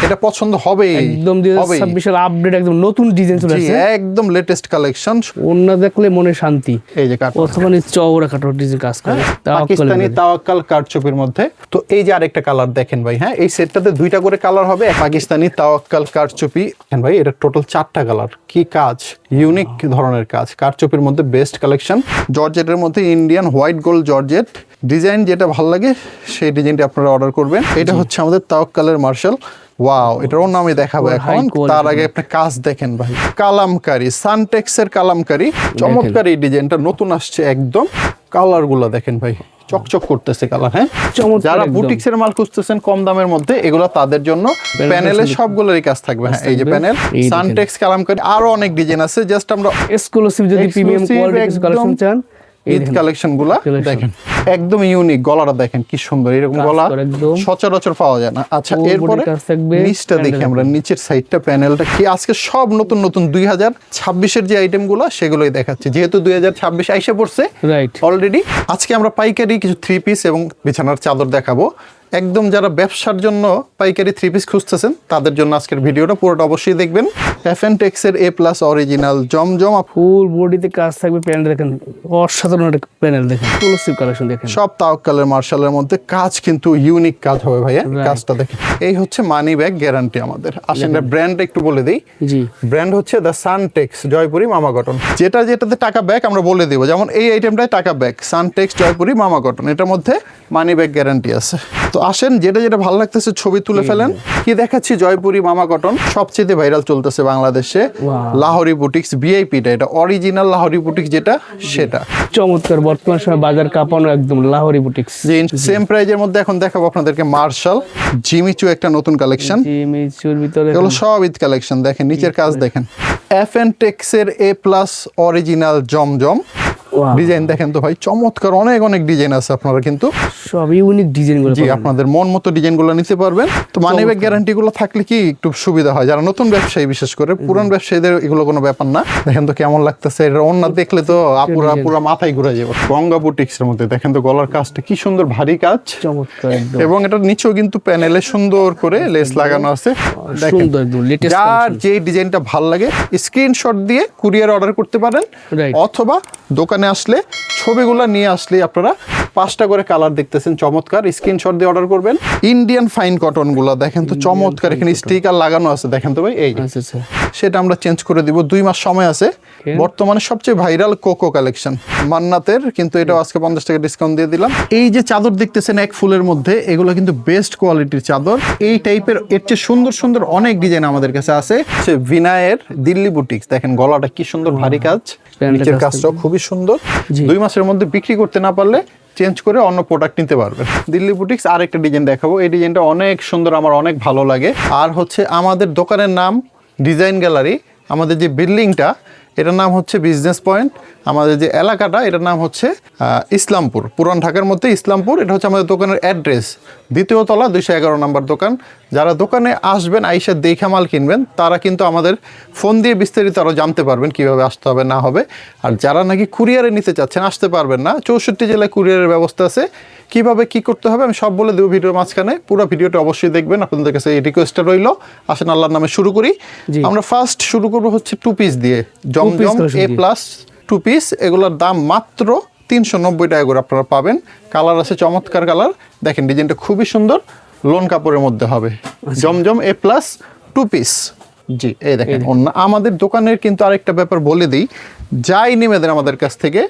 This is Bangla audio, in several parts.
এটা পছন্দ হবে একদম 2026 এর আপডেট, একদম নতুন ডিজাইন চলে আসছে, একদম লেটেস্ট কালেকশন। ওন্না দেখলে মনে শান্তি। এই যে অথবা চওড়া কাটর ডিজাইন কাজ করে, পাকিস্তানি তাওয়াক্কাল কারচুপির মধ্যে। তো এই যে আরেকটা কালার দেখেন ভাই, হ্যাঁ এই সেটটাতে দুইটা করে কালার হবে, পাকিস্তানি তাওয়াক্কাল কারচুপি। দেখেন ভাই এটা টোটাল 4টা কালার, কি কাজ, ইউনিক ধরনের কাজ, কারচুপির মধ্যে বেস্ট কালেকশন। জর্জেটের মধ্যে Indian white gold georgette design, যেটা ভালো লাগে সেই ডিজাইনটি আপনারা অর্ডার করবেন। এটা হচ্ছে আমাদের তাওয়াক্কালের মার্শাল। ওয়াও, এটারও নামে দেখাবো এখন। তার আগে আপনি কাজ দেখেন ভাই, কালামকারী, সানটেক্সের কালামকারী, চমৎকার এই ডিজাইনটা নতুন আসছে একদম। কালার গুলো দেখেন ভাই, চকচক করতেছে কালার। হ্যাঁ, যারা বুটিক্সের মাল খুঁজতেছেন কম দামের মধ্যে, এগুলো তাদের জন্য। প্যানেলে সবগুলোরই কাজ থাকবে। হ্যাঁ, এই যে প্যানেল, সানটেক্স কালামকারী, আরো অনেক ডিজাইন আছে। জাস্ট আমরা এক্সক্লুসিভ যদি প্রিমিয়াম কোয়ালিটির কালেকশন চান, ঈদ কালেকশন গুলা দেখেন, একদম ইউনিক। গলাটা দেখেন কি সুন্দর, এরকম গলা সচরাচর পাওয়া যায় না। আচ্ছা, এরপরে নিচটা দেখি আমরা, নিচের সাইডটা প্যানেলটা কি। আজকে সব নতুন নতুন 2026 এর যে আইটেম গুলা সেগুলোই দেখাচ্ছি, যেহেতু 2026 আইসা পড়ছে অলরেডি। আজকে আমরা পাইকারি কিছু 3 পিস এবং বিছানার চাদর দেখাবো। একদম যারা ব্যবসার জন্য পাইকারি 3 পিস খুঁজতেছেন তাদের জন্য আজকের ভিডিওটা পুরোটা অবশ্যই দেখবেন। FNTEX এর A+ অরিজিনাল জমজম, ফুল বডিতে কাজ থাকবে। প্যানেল দেখেন, অসাধারণ একটা প্যানেল দেখেন, এক্সক্লুসিভ কালেকশন দেখেন। সব তাওয়াক্কালের মার্শালের মধ্যে কাজ, কিন্তু ইউনিক কাজ হবে ভাইয়া। কাজটা দেখেন, এই হচ্ছে মানি ব্যাগ গ্যারান্টি আমাদের। আসেন ব্র্যান্ড একটু বলে দেই। জি, ব্র্যান্ড হচ্ছে দ্য সানটেক্স জয়পুরি মামা কটন। যেটাতে টাকা ব্যাগ আমরা বলে দেবো, যেমন এই আইটেমটায় টাকা ব্যাগ, সানটেক্স জয়পুরি মামা কটন, এটার মধ্যে মানি ব্যাগ গ্যারান্টি আছে। তো আসেন, যেটা ভালো লাগতেছে ছবি তুলে ফেলেন। কি দেখাচ্ছি, জয়পুরি মামা কটন, সবচেয়ে ভাইরাল চলতেছে বাংলাদেশে। লাহোরি বুটিক্স ভিআইপিটা, এটা অরিজিনাল লাহোরি বুটিক্স যেটা, সেটা চমৎকার। বর্তমান সময় বাজার কাঁপানো একদম লাহোরি বুটিক্স। সেম প্রাইজের মধ্যে এখন দেখাবো আপনাদেরকে মার্শাল জিমিচু, একটা নতুন কালেকশন। জিমিচুর ভিতরে এগুলো সব ঈদ কালেকশন। দেখেন নিচের কাজ দেখেন, FNTEX এর A+ অরিজিনাল জমজম ডিজাইন দেখেন তো ভাই, চমৎকার। অনেক অনেক ডিজাইন আছে, আপনারা কিন্তু সব ইউনিক ডিজাইনগুলো, জি আপনাদের মন মতো ডিজাইনগুলো নিতে পারবেন। তো মানি ব্যাগ গ্যারান্টিগুলো থাকলে কি একটু সুবিধা হয়, যারা নতুন ব্যবসায়ী, বিশেষ করে পুরান ব্যবসায়ীদের এগুলো কোনো ব্যাপার না। দেখেন তো কেমন লাগতেছে, এটা অন্য দেখলে তো পুরা মাথায় ঘুরে যাবে। গঙ্গা বুটিক্সের মধ্যে দেখেন তো গলার কাজটা কি সুন্দর, ভারী কাজ, চমৎকার। এবং এটার নিচেও কিন্তু প্যানেলে সুন্দর করে লেস লাগানো আছে। সুন্দর, লেটেস্ট। যার যে ডিজাইনটা ভালো লাগে স্ক্রিনশট দিয়ে কুরিয়ার অর্ডার করতে পারেন, অথবা দোকানে আসলে ছবিগুলো নিয়ে আসলে আপনারা 5টা করে কালার দেখতেছেন, চমৎকার, স্ক্রিনশট দিয়ে অর্ডার করবেন। ইন্ডিয়ান ফাইন কটন গুলা দেখেন তো চমৎকার, এখানে স্টিকার লাগানো আছে দেখেন তো ভাই। এই সেটা আমরা চেঞ্জ করে দিব, 2 মাস সময় আছে। বর্তমানে সবচেয়ে ভাইরাল কোকো কালেকশন মান্নাতের, কিন্তু এটাও আজকে 50 টাকা ডিসকাউন্ট দিয়ে দিলাম। এই যে চাদর দেখতেছেন এক ফুলের মধ্যে, এগুলো কিন্তু বেস্ট কোয়ালিটির চাদর। এই টাইপের এর চেয়ে সুন্দর সুন্দর অনেক ডিজাইন আমাদের কাছে আছে। ভিনায়ের দিল্লি বুটিক্স, দেখেন গলাটা কি সুন্দর, ভারী কাজ, নিচের কাজটাও খুবই সুন্দর। 2 মাসের মধ্যে বিক্রি করতে না পারলে চেঞ্জ করে অন্য প্রোডাক্ট নিতে পারবেন। দিল্লি বুটিক্স আরেকটা ডিজাইন দেখাবো, এই ডিজাইনটা অনেক সুন্দর, আমার অনেক ভালো লাগে। আর হচ্ছে আমাদের দোকানের নাম ডিজাইন গ্যালারি, আমাদের যে বিল্ডিংটা এটার নাম হচ্ছে বিজনেস পয়েন্ট, আমাদের যে এলাকাটা এটার নাম হচ্ছে ইসলামপুর, পুরান ঢাকার মধ্যে ইসলামপুর। এটা হচ্ছে আমাদের দোকানের অ্যাড্রেস, 2য় তলা 211 নম্বর দোকান। যারা দোকানে আসবেন, আইসা দেখা মাল কিনবেন, তারা কিন্তু আমাদের ফোন দিয়ে বিস্তারিত আরও জানতে পারবেন কীভাবে আসতে হবে না হবে। আর যারা নাকি কুরিয়ারে নিতে চাচ্ছেন, আসতে পারবেন না, 64 জেলায় কুরিয়ারের ব্যবস্থা আছে। কিভাবে কি করতে হবে আমি সব বলে দেবো ভিডিওর মাঝখানে, পুরো ভিডিওটা অবশ্যই দেখবেন। আপনাদের কাছে এই রিকোয়েস্টটা রইল। আসেন আল্লাহর নামে শুরু করি। আমরা ফার্স্ট শুরু করবো হচ্ছে 2 পিস দিয়ে, জমজম A+ 2 পিস। এগুলোর দাম মাত্র 390 টাকা করে আপনারা পাবেন। কালার আছে চমৎকার কালার, দেখেন ডিজাইনটা খুবই সুন্দর, লোন কাপড়ের মধ্যে হবে। জমজম A+ 2 পিস। জি, এই দেখেন আমাদের দোকানের কিন্তু আরেকটা ব্যাপার বলে দিই, যাই নিবেন আমাদের কাছ থেকে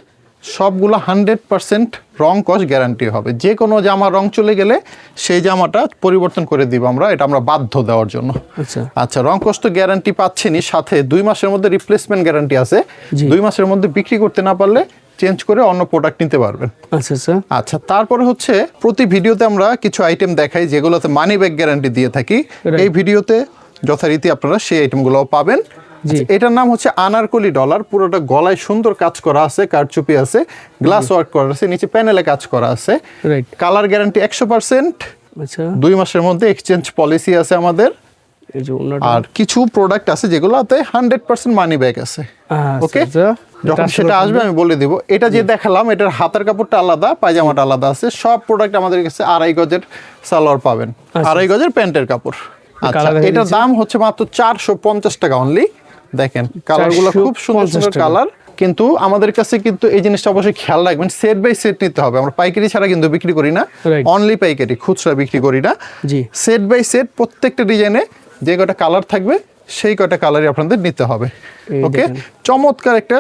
সবগুলো 100% রং কস গ্যারান্টি হবে। যে কোনো জামা রং চলে গেলে সেই জামাটা পরিবর্তন করে দিব আমরা, এটা আমরা বাধ্য দেওয়ার জন্য। আচ্ছা, রং কস তো গ্যারান্টি পাচ্ছেনই, সাথে 2 মাসের মধ্যে রিপ্লেসমেন্ট গ্যারান্টি আছে। 2 মাসের মধ্যে বিক্রি করতে না পারলে চেঞ্জ করে অন্য প্রোডাক্ট নিতে পারবেন। আচ্ছা, তারপরে হচ্ছে প্রতি ভিডিওতে আমরা কিছু আইটেম দেখাই যেগুলোতে মানি ব্যাগ গ্যারান্টি দিয়ে থাকি। এই ভিডিওতে যথারীতি আপনারা সেই আইটেমগুলোও পাবেন। এটার নাম হচ্ছে আনারকলি ডলার, পুরোটা গলায় সুন্দর কাজ করা আছে, কারচুপি আছে, গ্লাস ওয়ার্ক করা আছে, নিচে প্যানেলে কাজ করা আছে। Colour guarantee 100%। 2 মাসের মধ্যে এক্সচেঞ্জ পলিসি আছে আমাদের। আর কিছু প্রোডাক্ট আছে যেগুলোতে 100% মানি ব্যাগ আছে। ওকে, যখন সেটা আসবে আমি বলে দিব। এটা যে দেখালাম, এটার হাতের কাপড়টা আলাদা, পায়জামাটা আলাদা আছে। সব প্রোডাক্ট আমাদের কাছে 2.5 গজের সালোয়ার পাবেন, 2.5 গজের প্যান্টের কাপড়। আচ্ছা, এটার দাম হচ্ছে মাত্র 450 টাকা অনলি। দেখেন কালারগুলো খুব সুন্দর সুন্দর কালার, কিন্তু আমাদের কাছে কিন্তু এই জিনিসটা অবশ্যই খেয়াল রাখবেন, সেট বাই সেট নিতে হবে। আমরা পাইকারি ছাড়া কিন্তু বিক্রি করি না, অনলি পাইকারি, খুচরা বিক্রি করি না। সেট বাই সেট প্রত্যেকটা ডিজাইনে যে কটা কালার থাকবে সেই কটা কালারই আপনাদের নিতে হবে। ওকে, চমৎকার একটা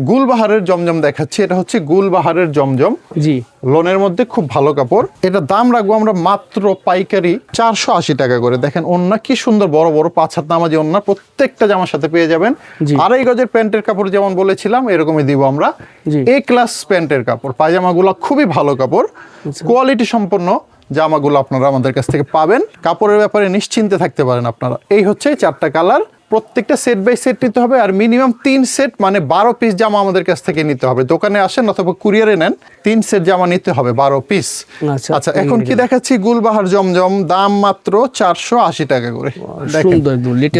গুলবাহারের জমজম দেখাচ্ছি। এটা হচ্ছে গুলবাহারের জমজম, জি, লোনের মধ্যে খুব ভালো কাপড়। এটা দাম রাখবো আমরা মাত্র পাইকারি 480 টাকা করে। দেখেন ওন্না কি সুন্দর, বড় বড় 5 হাত নামাজি ওন্না, প্রত্যেকটা জামার সাথে পেয়ে যাবেন। 2.5 গজের প্যান্টের কাপড় যেমন বলেছিলাম এরকমই দিব আমরা। এ ক্লাস প্যান্টের কাপড়, পায়জামাগুলো খুবই ভালো কাপড়, কোয়ালিটি সম্পন্ন জামাগুলো আপনারা আমাদের কাছ থেকে পাবেন। কাপড়ের ব্যাপারে নিশ্চিন্তে থাকতে পারেন আপনারা। এই হচ্ছে 4টা কালার, প্রত্যেকটা সেট বাই সেট নিতে হবে, আর মিনিমাম 3 সেট মানে 12 পিস জামা আমাদের কাছ থেকে নিতে হবে। দোকানে আসেন অথবা কুরিয়ারে নেন, 3 সেট জামা নিতে হবে, 12 পিস। আচ্ছা, এখন কি দেখাচ্ছি গুলবাহার জমজম, দাম মাত্র 480 টাকা করে।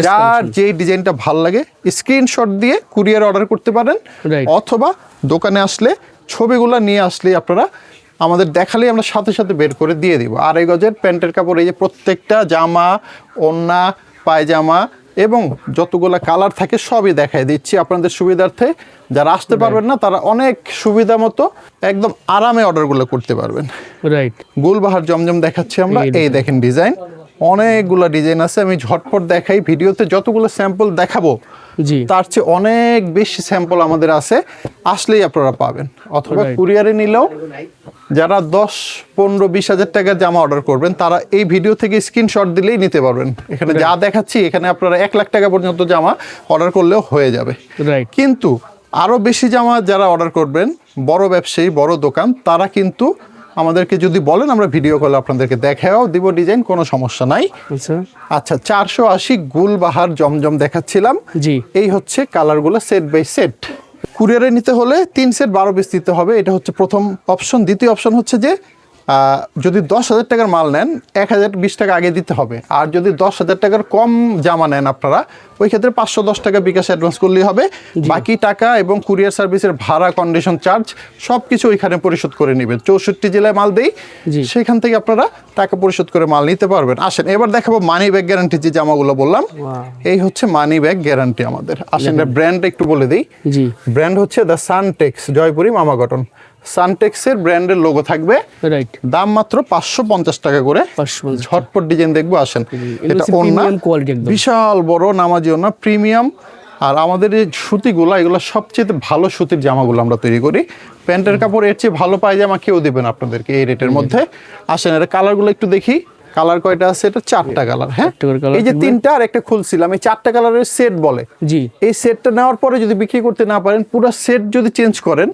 যার যে ডিজাইনটা ভাল লাগে স্ক্রিনশট দিয়ে কুরিয়ার অর্ডার করতে পারেন, অথবা দোকানে আসলে ছবিগুলো নিয়ে আসলে আপনারা আমাদের দেখালেই আমরা সাথে সাথে বের করে দিয়ে দিব। 2.5 গজের প্যান্টের কাপড়, এই যে প্রত্যেকটা জামা, ওড়না, পায়জামা এবং যতগুলা কালার থাকে সবই দেখাই দিচ্ছি আপনাদের সুবিধার্থে। যারা আসতে পারবেন না তারা অনেক সুবিধা মতো একদম আরামে অর্ডারগুলো করতে পারবেন। রাইট, গুলবাহার জমজম দেখাচ্ছি আমরা। এই দেখেন ডিজাইন, অনেকগুলো ডিজাইন আছে, আমি ঝটপট দেখাই। ভিডিওতে যতগুলো স্যাম্পল দেখাবো তার চেয়ে অনেক বেশি স্যাম্পল আমাদের আছে, আসলেই আপনারা পাবেন। অথবা কুরিয়ারে নিলেও যারা 10, 15, 20 হাজার টাকার জামা অর্ডার করবেন তারা এই ভিডিও থেকে স্ক্রিনশট দিলেই নিতে পারবেন। এখানে যা দেখাচ্ছি এখানে আপনারা 1 লাখ টাকা পর্যন্ত জামা অর্ডার করলেও হয়ে যাবে। কিন্তু আরো বেশি জামা যারা অর্ডার করবেন, বড় ব্যবসায়ী, বড় দোকান, তারা কিন্তু আমাদেরকে যদি বলেন আমরা ভিডিও কলে আপনাদেরকে দেখাও দিব ডিজাইন, কোনো সমস্যা নাই। আচ্ছা, 480 গুলবাহার জমজম দেখাচ্ছিলাম। এই হচ্ছে কালারগুলো সেট বাই সেট। কুরিয়ারে নিতে হলে 3 সেট 12 পিস দিতে হবে, এটা হচ্ছে প্রথম অপশন। দ্বিতীয় অপশন হচ্ছে যে যদি 10,000 টাকার মাল নেন 1020 টাকা আগে দিতে হবে, আর যদি 10,000 টাকার কম জামা নেন আপনারা ওই ক্ষেত্রে 510 টাকা বিকাশ অ্যাডভান্স করলেই হবে। বাকি টাকা এবং কুরিয়ার সার্ভিসের ভাড়া, কন্ডিশন চার্জ সব কিছু ওইখানে পরিশোধ করে নেবেন। 64 জেলায় মাল দেই, সেখান থেকে আপনারা টাকা পরিশোধ করে মাল নিতে পারবেন। আসেন এবার দেখাবো মানি ব্যাগ গ্যারান্টি, যে জামাগুলো বললাম এই হচ্ছে মানি ব্যাগ গ্যারান্টি আমাদের। আসেন ব্র্যান্ড একটু বলে দিই, ব্র্যান্ড হচ্ছে দ্য সানটেক্স, জয়পুরি মামা কটন। সানটেক্সের ব্র্যান্ডের লোগো থাকবে। দাম মাত্র 550 টাকা করে। ঝটপট ডিজাইন দেখবো, আসেন। এটা ওন্না বিশাল বড় নামাজি ওন্না, প্রিমিয়াম। আর আমাদের এই সুতিগুলো, এগুলো সবচেয়ে ভালো সুতির জামাগুলো আমরা তৈরি করি। প্যান্টের কাপড় এর চেয়ে ভালো পায়জামা কেউ দেবেন আপনাদেরকে এই রেটের মধ্যে। আসেন এর কালারগুলো একটু দেখি। কালার কয়টা আছে? এটা 4টা কালার। হ্যাঁ, এই যে 3টা আর একটা খুলছিলাম, এই 4টা কালারের সেট বলে। এই সেটটা নেওয়ার পরে যদি বিক্রি করতে না পারেন, পুরো সেট যদি চেঞ্জ করেন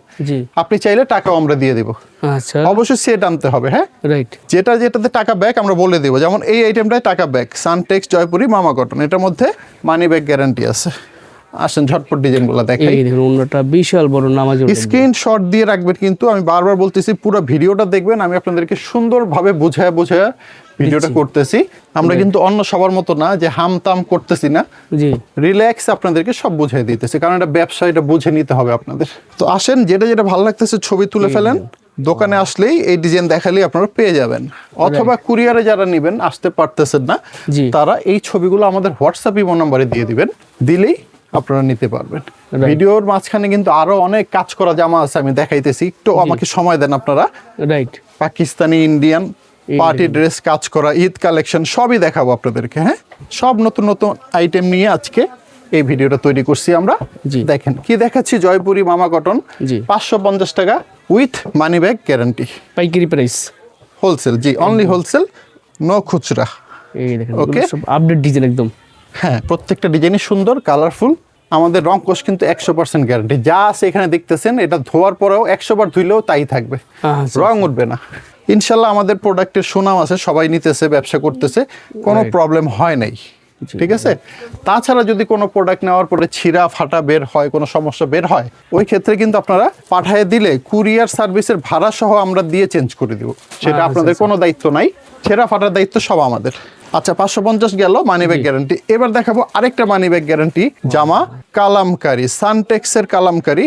আপনি চাইলে টাকাও আমরা দিয়ে দেব। আচ্ছা, অবশ্যই সেট আনতে হবে। হ্যাঁ, রাইট, যেটাতে টাকা ব্যাক আমরা বলে দেব। যেমন এই আইটেমটায় টাকা ব্যাক, সানটেক্স জয়পুরি মামা কটন, এটার মধ্যে মানি ব্যাক গ্যারান্টি আছে। আসেন ঝটপট ডিজাইনগুলো দেখাই। এই দেখুন ওন্নাটা বিশাল বড় নামাজি। স্ক্রিনশট দিয়ে রাখবেন, কিন্তু আমি বারবার বলতেছি পুরো ভিডিওটা দেখবেন। আমি আপনাদেরকে সুন্দরভাবে বুঝায়া ভিডিওটা করতেছি। আমরা কিন্তু অন্য সবার মতো না যে হামতাম করতেছি না, রিল্যাক্স আপনাদেরকে সব বুঝিয়ে দিতেছি, কারণ এটা ব্যবসা, এটা বুঝে নিতে হবে আপনাদের। তো আসেন, যেটা ভালো লাগতেছে ছবি তুলে ফেলেন, দোকানে আসলেই এই ডিজাইন দেখালেই আপনারা পেয়ে যাবেন। অথবা কুরিয়ারে যারা নেবেন, আসতে পারতেছেন না, তারা এই ছবিগুলো আমাদের হোয়াটসঅ্যাপ ইমো নম্বরে দিয়ে দিবেন, দিলেই আপনারা নিতে পারবেন। ভিডিওর মাঝখানে কিন্তু আরো অনেক কাজ করা জামা আছে, আমি দেখাইতেছি, একটু আমাকে সময় দেন আপনারা। Right, Pakistani, Indian, party dress, কাজ করা, ঈদ কালেকশন সবই দেখাবো আপনাদেরকে। হ্যাঁ, সব নতুন নতুন আইটেম নিয়ে আজকে এই ভিডিওটা তৈরি করছি আমরা। দেখেন কি দেখাচ্ছি, জয়পুরি মামা কটন, 550 টাকা উইথ মানি ব্যাগ গ্যারান্টি, পাইকারি প্রাইস, হোলসেল। জি, অনলি হোলসেল, নো খুচরা। এই দেখেন ওকে, সব আপডেট ডিজাইন একদম। হ্যাঁ, প্রত্যেকটা ডিজাইনই সুন্দর, কালারফুল। আমাদের রং কোশ কিন্তু 100% গ্যারান্টি। যা আছে এখানে দেখতেছেন, এটা ধোয়ার পরেও 100 বার ধুইলেও তাই থাকবে, রং উঠবে না। ইনশাল্লাহ আমাদের প্রোডাক্টের সুনাম আছে, সবাই নিতেছে, ব্যবসা করতেছে, কোনো প্রবলেম হয় নাই। ঠিক আছে। তাছাড়া যদি কোনো প্রোডাক্ট নেওয়ার পরে ছিঁড়া ফাটা বের হয়, কোনো সমস্যা বের হয়, ওই ক্ষেত্রে কিন্তু আপনারা পাঠিয়ে দিলে কুরিয়ার সার্ভিসের ভাড়া সহ আমরা দিয়ে চেঞ্জ করে দিব, সেটা আপনাদের কোনো দায়িত্ব নাই। ছেঁড়া ফাটার দায়িত্ব সব আমাদের। আচ্ছা, 550 গেল মানি ব্যাগ গ্যারান্টি। এবার দেখাবো আরেকটা মানি ব্যাগ গ্যারান্টি জামা, কালামকারী, সানটেক্সের কালামকারী।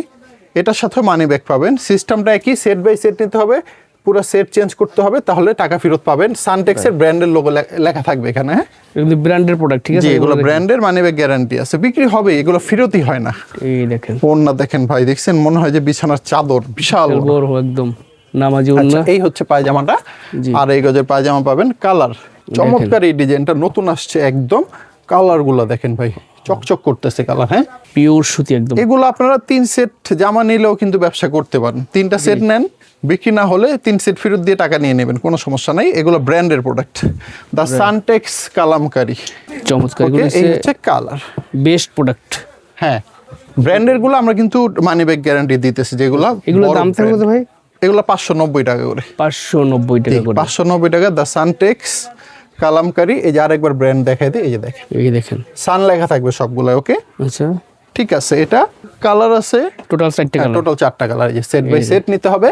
এটার সাথে মানি ব্যাগ পাবেন। সিস্টেমটা একই, সেট বাই সেট নিতে হবে। পুরো সেট চেঞ্জ করতে হবে, তাহলে টাকা ফেরত পাবেন। সানটেক্সের ব্র্যান্ডের লোগো লেখা থাকবে এখানে, হ্যাঁ এগুলো ব্র্যান্ডের প্রোডাক্ট, ঠিক আছে? জি, এগুলো ব্র্যান্ডের মানি ব্যাগ গ্যারান্টি আছে, বিক্রি হবে, এগুলো ফেরতই হয় না। এই দেখেন ওন্না দেখেন ভাই, দেখছেন মনে হয় যে বিছানার চাদর, বিশাল বড়। বড় একদম নামাজি আচ্ছা, ওন্না। এই হচ্ছে পায়জামাটা, জি। আর এই গজের পায়জামা পাবেন। কালার চমৎকার, এই ডিজাইনটা নতুন আসছে একদম। কালার গুলা দেখেন ভাই, চকচক করতেছে কালার, হ্যাঁ পিওর সুতি একদম। এগুলো আপনারা 3 সেট জামা নিলেও কিন্তু ব্যবসা করতে পারেন। 3টা সেট নেন, বিক্রি না হলে 3 সেট ফেরত দিয়ে টাকা নিয়ে নেবেন, কোনো সমস্যা নাই। এগুলো ব্র্যান্ডের প্রোডাক্ট, দা সানটেক্স কালামকারী। চমৎকার, ওকে, এই হচ্ছে কালার, বেস্ট প্রোডাক্ট। হ্যাঁ ব্র্যান্ডের গুলো আমরা কিন্তু মানি ব্যাগ গ্যারান্টি দিতেছি, যেগুলো এগুলো দাম থাকবে তো ভাই? এগুলো 590 টাকা করে। 590 টাকা করে। 590 টাকা, দা সানটেক্স কালামকারী। এই যে আরেকবার ব্র্যান্ড দেখাই দিই, এই যে দেখেন এই দেখেন সান লেখা থাকবে সবগুলো। ওকে, আচ্ছা ঠিক আছে। এটা কালার আছে টোটাল 4টা কালার। টোটাল 4টা কালার, এই যে সেট বাই সেট নিতে হবে।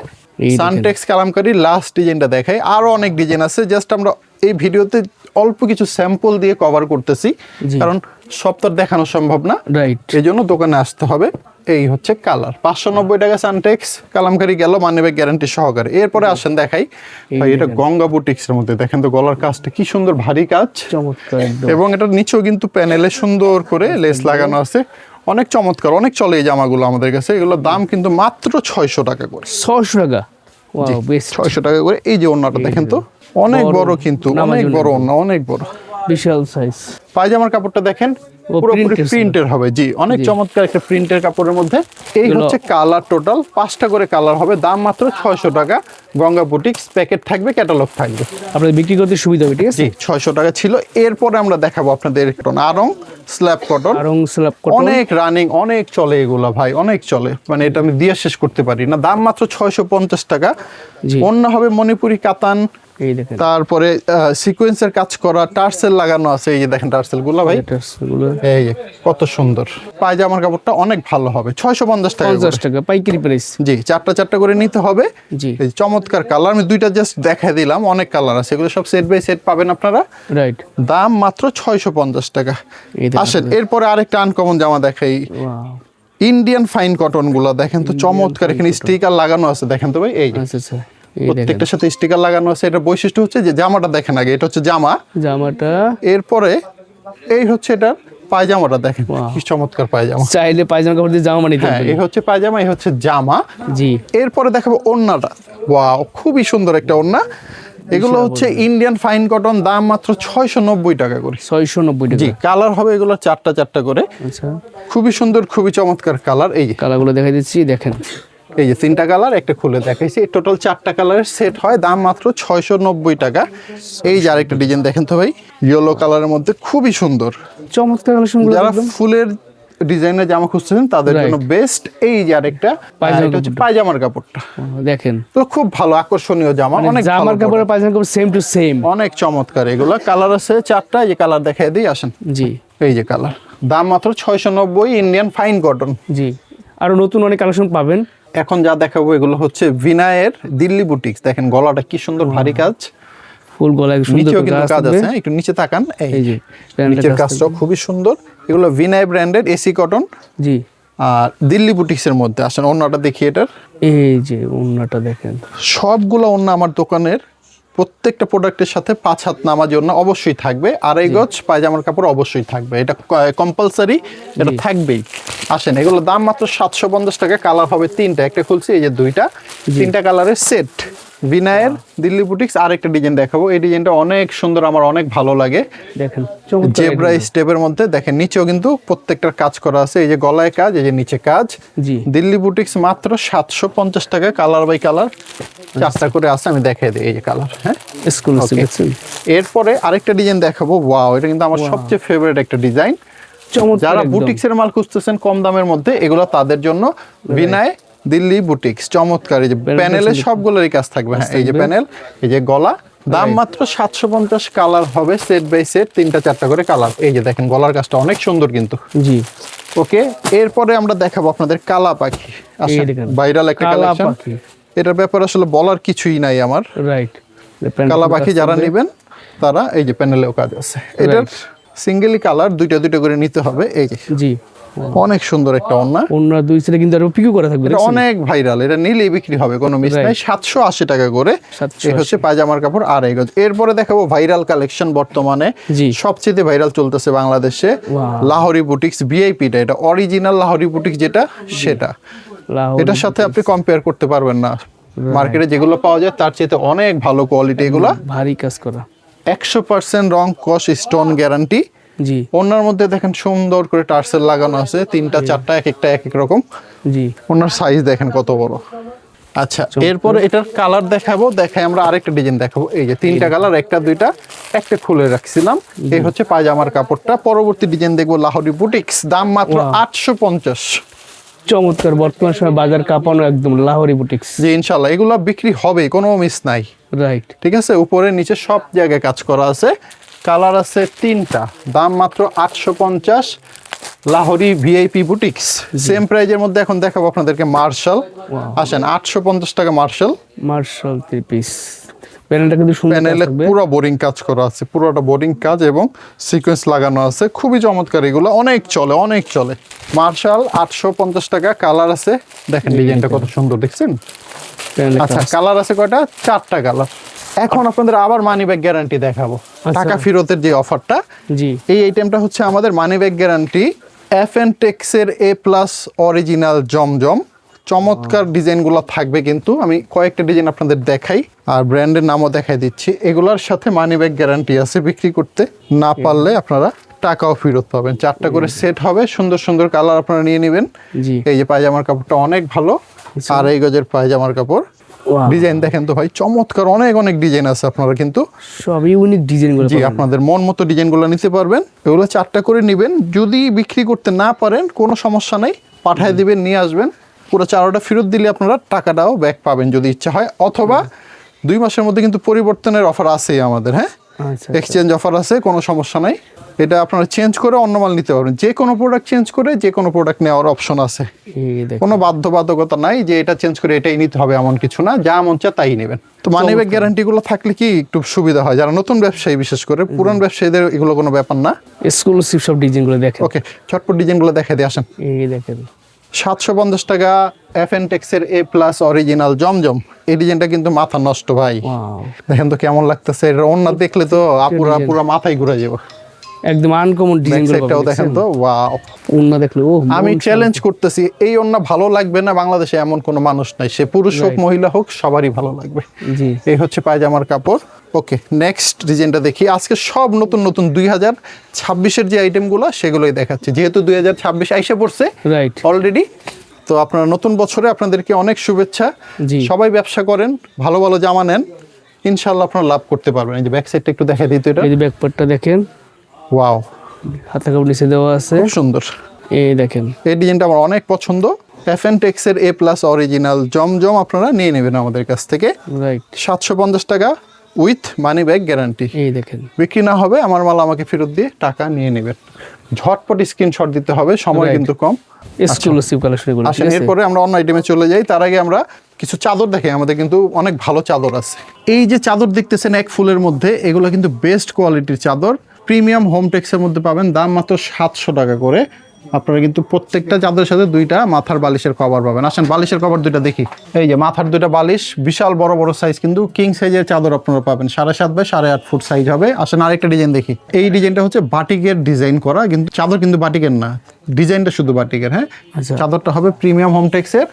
সানটেক্স কালামকারী লাস্ট ডিজাইনটা দেখাই, আরো অনেক ডিজাইন আছে, জাস্ট আমরা এই ভিডিওতে অল্প কিছু স্যাম্পল দিয়ে কভার করতেছি, কারণ সব তো দেখানো সম্ভব না, রাইট। এই জন্য দোকানে আসতে হবে। এই হচ্ছে কালার, 590 টাকা সানটেক্স কালামকারী গেল মানি ব্যাগ গ্যারান্টি সহকারে। এরপরে আসেন দেখাই ভাই, এটা গঙ্গা বুটিক্সের মধ্যে দেখেন তো গলার কাজটা কি সুন্দর, ভারী কাজ, চমৎকার একদম। এবং এটার নিচেও কিন্তু প্যানেলে সুন্দর করে লেস লাগানো আছে, অনেক চমৎকার, অনেক চলে এই জামাগুলো আমাদের কাছে। এগুলোর দাম কিন্তু মাত্র 600 টাকা করে। 600 টাকা, ওয়াও বেস্ট। 600 টাকা করে। এই যে ওন্নাটা দেখেন তো, অনেক বড় কিন্তু, অনেক বড় ওন্না, অনেক বড় বিশাল সাইজ। পায়জামার কাপড়টা দেখেন, পুরোপুরি printed প্রিন্টের হবে, জি, অনেক চমৎকার একটা প্রিন্টের কাপড়ের মধ্যে। এই হচ্ছে কালার, টোটাল 5টা করে কালার হবে, দাম মাত্র 600 টাকা। গঙ্গা বুটিক্স, প্যাকেট থাকবে, ক্যাটালগ থাকবে, আপনাদের বিক্রি করতে সুবিধা হবে, ঠিক আছে? জি। 600 টাকা ছিল। এরপরে আমরা দেখাবো আপনাদের Aarong slub cotton, Aarong slub cotton, অনেক রানিং, অনেক চলে এগুলা ভাই, অনেক চলে, মানে এটা আমি দিয়ে শেষ করতে পারি না। দাম মাত্র 650 টাকা। অন্য হবে মণিপুরি কাতান, এই দেখেন তারপরে সিকোয়েন্সের কাজ করা, টার্সেল লাগানো আছে, এই যে দেখেন টার্সেল গুলো ভাই, গুলো এই যে কত সুন্দর। পায়জামার কাপড়টা অনেক ভালো হবে, 650 টাকা করে। 50 টাকা পাইকারি প্রাইস, জি, 4টা করে নিতে হবে। জি। এই চমৎকার কালার, আমি 2টা জাস্ট দেখাই দিলাম, অনেক কালার আছে, এগুলো সব সেট বাই সেট পাবেন আপনারা, রাইট। দাম মাত্র 650 টাকা। এই দেখেন। আসেন এরপরে আরেকটা আনকমন জামা দেখাই, ওয়াও, ইন্ডিয়ান ফাইন কটন গুলো দেখেন তো চমৎকার, এখানে স্টিকার লাগানো আছে, দেখেন তো ভাই, এই যে আচ্ছা আচ্ছা, এই দেখেন প্রত্যেকটার সাথে স্টিকার লাগানো আছে। এটা বৈশিষ্ট্য হচ্ছে যে জামাটা দেখেন আগে, এটা হচ্ছে জামা, জামাটা। এরপরে এই হচ্ছে এটার পায়জামাটা দেখেন, কি চমৎকার পায়জামা। চাইলে পায়জামা কাপড় দিয়ে জামা বানিয়ে হ্যাঁ, দিতে এই হচ্ছে পায়জামা, এই হচ্ছে জামা। জি। এরপরে দেখাবো ওড়নাটা, ওয়াও খুবই সুন্দর একটা ওড়না। এগুলো হচ্ছে ইন্ডিয়ান ফাইন কটন, দাম মাত্র 690 টাকা করে। 690 টাকা, জি, কালার হবে এগুলো 4টা করে, আচ্ছা। খুবই সুন্দর, খুবই চমৎকার কালার। এই যে কালারগুলো দেখাই দিচ্ছি, দেখেন এই যে 3টা কালার, একটা খুলে দেখাইছি, টোটাল 4টা কালারের সেট হয়, দাম মাত্র 690 টাকা। এই যে আরেকটা ডিজাইন দেখেন তো ভাই, ইয়েলো কালারের মধ্যে খুবই সুন্দর, চমৎকার কালেকশন। যারা ফুলের ডিজাইনের জামা খুঁজছেন তাদের জন্য বেস্ট। এই যে আরেকটা, এটা হচ্ছে পায়জামার কাপড়টা, দেখেন তো খুব ভালো আকর্ষণীয় জামা, অনেক জামার ভালো কাপড় আর পায়জামার কাপড় সেম টু সেম, অনেক চমৎকার। এগুলো কালার আছে 4টা, এই যে কালার দেখাই দিই, আসেন। জি এই যে কালার, দাম মাত্র 690, ইন্ডিয়ান ফাইন কটন। জি। আরো নতুন অনেক কালেকশন পাবেন। এখন যা দেখাবো এগুলো হচ্ছে ভিনায়ের দিল্লি বুটিক্স, দেখেন গলাটা কি সুন্দর, ভারী কাজ, ফুল গলায় সুন্দর নিচেও কিন্তু কাজ আছে, হ্যাঁ, একটু নিচে তাকান, এই যে নিচের কাজটাও খুবই সুন্দর। এগুলো ভিনায় ব্র্যান্ডেড এসি কটন, জি। আর দিল্লি বুটিক্সের মধ্যে। আসেন ওন্নাটা দেখি এটার, এই যে ওন্নাটা দেখেন, সবগুলো ওন্না আমার দোকানের প্রত্যেকটা প্রোডাক্টের সাথে 5 হাত নামাজ ওন্না অবশ্যই থাকবে, 2.5 গজ পায়জামার কাপড় অবশ্যই থাকবে, এটা কম্পালসারি, এটা থাকবেই। আসেন, এগুলো দাম মাত্র 750 টাকা। কালার হবে 3টা, একটা খুলছি, এই যে 2টা, 3টা কালারের সেট। বিনায়ের দিল্লি বুটিক্স। আরেকটা ডিজাইন দেখাবো, এই ডিজাইনটা অনেক সুন্দর, আমার অনেক ভালো লাগে, দেখেন জেব্রা স্টেপের মধ্যে। দেখেন নিচেও কিন্তু প্রত্যেকটার কাজ করা আছে, এই যে গলায় কাজ, এই যে নিচে কাজ। জি, দিল্লি বুটিক্স মাত্র 750 টাকা, কালার বাই কালার 4টা করে আছে, আমি দেখাই দিই। এই যে কালার, হ্যাঁ, এরপরে আরেকটা ডিজাইন দেখাবো, ওয়াও, এটা কিন্তু আমার সবচেয়ে ফেভারিট একটা ডিজাইন। যারা বুটিক্সের মাল খুঁজতেছেন কম দামের মধ্যে, এগুলো তাদের জন্য বিনায় দিল্লি বুটিক্স। চমৎকার, এই যে প্যানেলে সবগুলোরই কাজ থাকবে, হ্যাঁ, এই যে প্যানেল, এই যে গলা, দাম মাত্র 750। কালার হবে সেট বাই সেট, 3টা 4টা করে কালার। এই যে দেখেন গলার কাজটা অনেক সুন্দর কিন্তু। জি, ওকে, এরপরে আমরা দেখাবো আপনাদের কালা পাখি, ভাইরাল একটা কালেকশন। এটার ব্যাপারে আসলে বলার কিছুই নাই আমার, রাইট। কালা পাখি যারা নেবেন তারা, এই যে প্যানেলেও কাজ আছে। এটার সিঙ্গেলি কালার দুইটা করে নিতে হবে, এই যে। জি, অনেক সুন্দর একটা ওড়না। অন্য দুই সাইডে কিন্তু আরো পিকো করা থাকবে, এটা অনেক ভাইরাল, এটা নিলেই বিক্রি হবে, কোনো মিস নাই। 780 টাকা করে 780 এই হচ্ছে পায়জামার কাপড় 2.5 গজ। এরপরে দেখাবো ভাইরাল কালেকশন, বর্তমানে জি। সবচেয়ে ভাইরাল চলতেছে বাংলাদেশে, লাহোরি বুটিক্স ভিআইপিটা। এটা অরিজিনাল লাহোরি বুটিক্স যেটা, সেটা লাহোরি এটার সাথে আপনি কম্পেয়ার করতে পারবেন না। মার্কেটে যেগুলো পাওয়া যায় তার চেয়ে অনেক ভালো কোয়ালিটি এগুলা। ভারী কাজ করা, 100% রং কস স্টোন গ্যারান্টি। জি ওনার মধ্যে দেখেন সুন্দর করে টার্সেল লাগানো আছে, 3টা 4টা, এক একটা এক এক রকম। জি, ওনার সাইজ দেখেন কত বড়। আচ্ছা, এরপরে এটার কালার দেখাবো, দেখাই আমরা আরেকটা ডিজাইন দেখাবো। এই যে 3টা কালার, একটা দুইটা, একটা খুলে রাখছিলাম। এই হচ্ছে পায়জামার কাপড়টা। পরবর্তী ডিজাইন দেখবো লাহোরি বুটিক্স, দাম মাত্র 850। চমৎকার, বর্তমান সময় বাজার কাঁপানো একদম লাহোরি বুটিক্স। জি ইনশাল্লাহ এগুলো বিক্রি হবে, কোনো মিস নাই। রাইট, ঠিক আছে, উপরে নিচে সব জায়গায় কাজ করা আছে। কালার আছে 3টা, দাম মাত্র 850। Lahori VIP boutiques. সেম প্রাইজের মধ্যে এখন দেখাবো আপনাদেরকে মার্শাল। আসেন, 850 টাকা মার্শাল। Martial 3 piece. প্যানেলটা কিন্তু সুন্দর প্যানেলে থাকবে, পুরো বোরিং কাজ করা আছে, পুরোটা বোরিং কাজ এবং সিকোয়েন্স লাগানো আছে, খুবই চমৎকার। এগুলো অনেক চলে, অনেক চলে। মার্শাল 850 টাকা। কালার আছে, দেখেন ডিজাইনটা কত সুন্দর, দেখছেন? প্যানেলে আচ্ছা, কাজ। কালার আছে কয়টা? 4টা কালার। এখন আপনাদের আবার মানি ব্যাগ গ্যারান্টি দেখাবো, টাকা ফেরতের যে অফারটা। জি, এই আইটেমটা হচ্ছে আমাদের মানি ব্যাগ গ্যারান্টি, FN টেক্সের A+ অরিজিনাল জমজম। চমৎকার ডিজাইনগুলো থাকবে, কিন্তু আমি কয়েকটা ডিজাইন আপনাদের দেখাই আর ব্র্যান্ডের নামও দেখাই দিচ্ছি। এগুলোর সাথে মানি ব্যাগ গ্যারান্টি আছে, বিক্রি করতে না পারলে আপনারা টাকাও ফেরত পাবেন। 4টা করে সেট হবে, সুন্দর সুন্দর কালার আপনারা নিয়ে নেবেন। জি, এই যে পায়জামার কাপড়টা অনেক ভালো, 2.5 গজের পায়জামার কাপড়। ডিজাইন দেখেন তো ভাই, চমৎকার, অনেক অনেক ডিজাইন আছে। আপনারা কিন্তু সব ইউনিক ডিজাইনগুলো জি আপনাদের মন মতো ডিজাইনগুলো নিতে পারবেন। এগুলো 4টা করে নেবেন। যদি বিক্রি করতে না পারেন কোনো সমস্যা নেই, পাঠিয়ে দিবেন, নিয়ে আসবেন। পুরো 4টা ফেরত দিলে আপনারা টাকাটাও ব্যাক পাবেন যদি ইচ্ছা হয়, অথবা 2 মাসের মধ্যে কিন্তু পরিবর্তনের অফার আছেই আমাদের। হ্যাঁ, আচ্ছা, এক্সচেঞ্জ অফার আছে, কোনো সমস্যা নাই। এটা আপনারা চেঞ্জ করে অন্য মাল নিতে পারবেন। যে কোনো প্রোডাক্ট চেঞ্জ করে যে কোনো প্রোডাক্ট নেওয়ার অপশন আছে, এই দেখো, কোনো বাধ্যবাধকতা নাই যে এটা চেঞ্জ করে এটাই নিতে হবে, এমন কিছু না। যা মন চায় তাই নেবেন। তো মানি ব্যাগ গ্যারান্টিগুলো থাকলে কি একটু সুবিধা হয়, যারা নতুন ব্যবসায়ী, বিশেষ করে পুরান ব্যবসায়ীদের এগুলো কোনো ব্যাপার না। এক্সক্লুসিভ সব ডিজাইনগুলো দেখেন। ওকে, ঝটপট ডিজাইনগুলো দেখে দিয়ে আসেন। এই দেখেন, 750 টাকা FN টেক্সের A+ অরিজিনাল জমজম। এই ডিজাইনটা কিন্তু মাথা নষ্ট ভাই, ওয়াও, দেখেন তো কেমন লাগতেছে। এর ওন্না দেখলে তো পুরা মাথায় ঘুরে যাবে। একদম আনকমন ডিজাইনগুলো ব্যাকসাইডটাও দেখেন তো, ওয়াও। ওন্না দেখলে ও, আমি চ্যালেঞ্জ করতেছি, এই ওন্না ভালো লাগবে না বাংলাদেশে এমন কোনো মানুষ নাই, সে পুরুষ হোক মহিলা হোক, সবারই ভালো লাগবে। জি, এই হচ্ছে পায়জামার কাপড়। ওকে, নেক্সট ডিজাইনটা দেখি। আজকে সব নতুন নতুন 2026-এর যে আইটেমগুলো সেগুলোই দেখাচ্ছি, যেহেতু 2026 আইসা পড়ছে রাইট, অলরেডি। তো আপনারা নতুন বছরে আপনাদেরকে অনেক শুভেচ্ছা। জি, সবাই ব্যবসা করেন, ভালো ভালো জামা নেন, ইনশাল্লাহ আপনারা লাভ করতে পারবেন। এই যে ব্যাক সাইডটা একটু দেখাই দিই তো, এটা এই যে ব্যাকপার্টটা দেখেন, ওয়াও, হাতে কাপড় নিচে দেওয়া আছে, খুব সুন্দর। এই দেখেন, এই ডিজাইনটা আমার অনেক পছন্দ। FN টেক্সের A+ অরিজিনাল জমজম আপনারা নিয়ে নেবেন আমাদের কাছ থেকে। রাইট, 750 টাকা উইথ মানি ব্যাগ গ্যারান্টি। এই দেখেন, বিক্রি না হবে আমার মাল আমাকে ফেরত দিয়ে টাকা নিয়ে নেবেন। ঝটপট স্ক্রিনশট দিতে হবে, সময় Right. কিন্তু কম। এক্সক্লুসিভ কালেকশনগুলো। আসেন, এরপরে আমরা অন্য আইটেমে চলে যাই। তার আগে আমরা কিছু চাদর দেখাই, আমাদের কিন্তু অনেক ভালো চাদর আছে। এই যে চাদর দেখতেছেন এক ফুলের মধ্যে, এগুলো কিন্তু বেস্ট কোয়ালিটির চাদর, প্রিমিয়াম হোম টেক্সের মধ্যে পাবেন। দাম মাত্র 700 টাকা করে। আপনারা কিন্তু প্রত্যেকটা চাদরের সাথে 2টা মাথার বালিশের কভার পাবেন। আসেন বালিশের কভার 2টা দেখি। এই যে মাথার 2টা বালিশ, বিশাল বড় বড় সাইজ, কিন্তু কিং সাইজের চাদর আপনারা পাবেন। 7.5 বাই 8.5 ফুট সাইজ হবে। আসেন আরেকটা ডিজাইন দেখি। এই ডিজাইনটা হচ্ছে বাটিকের ডিজাইন করা, কিন্তু চাদর কিন্তু বাটিকের না, ডিজাইনটা শুধু বাটিকের। হ্যাঁ, আচ্ছা, চাদরটা হবে প্রিমিয়াম হোম টেক্সের,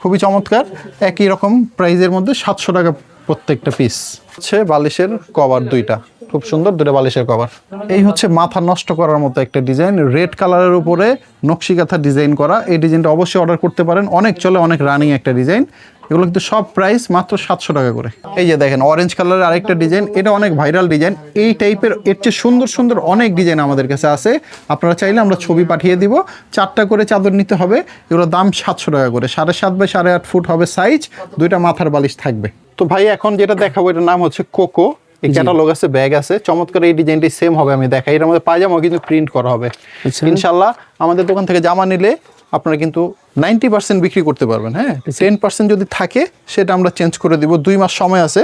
খুবই চমৎকার। একই রকম প্রাইজের মধ্যে 700 টাকা প্রত্যেকটা পিস। হচ্ছে বালিশের কভার 2টা, খুব সুন্দর 2টা বালিশের কভার। এই হচ্ছে মাথা নষ্ট করার মতো একটা ডিজাইন, রেড কালারের উপরে নকশি কাঁথা ডিজাইন করা। এই ডিজাইনটা অবশ্যই অর্ডার করতে পারেন, অনেক চলে, অনেক রানিং একটা ডিজাইন। এগুলো কিন্তু সব প্রাইস মাত্র 700 টাকা করে। এই যে দেখেন অরেঞ্জ কালারের আরেকটা ডিজাইন, এটা অনেক ভাইরাল ডিজাইন। এই টাইপের এর চেয়ে সুন্দর সুন্দর অনেক ডিজাইন আমাদের কাছে আছে, আপনারা চাইলে আমরা ছবি পাঠিয়ে দিব। 4টা করে চাদর নিতে হবে, এগুলোর দাম 700 টাকা করে। 7.5 বাই 8.5 ফুট হবে সাইজ, 2টা মাথার বালিশ থাকবে। তো ভাই এখন যেটা দেখাবো এটার নাম হচ্ছে কোকো। এই ক্যাটালগ আছে, ব্যাগ আছে, চমৎকার। এই ডিজাইনটি সেম হবে, আমি দেখাই। এর মধ্যে পায়জামা কিন্তু প্রিন্ট করা হবে। আচ্ছা, ইনশাল্লাহ আমাদের দোকান থেকে জামা নিলে আপনারা কিন্তু 90% বিক্রি করতে পারবেন। হ্যাঁ, 10% যদি থাকে সেটা আমরা চেঞ্জ করে দিব। 2 মাস সময় আছে,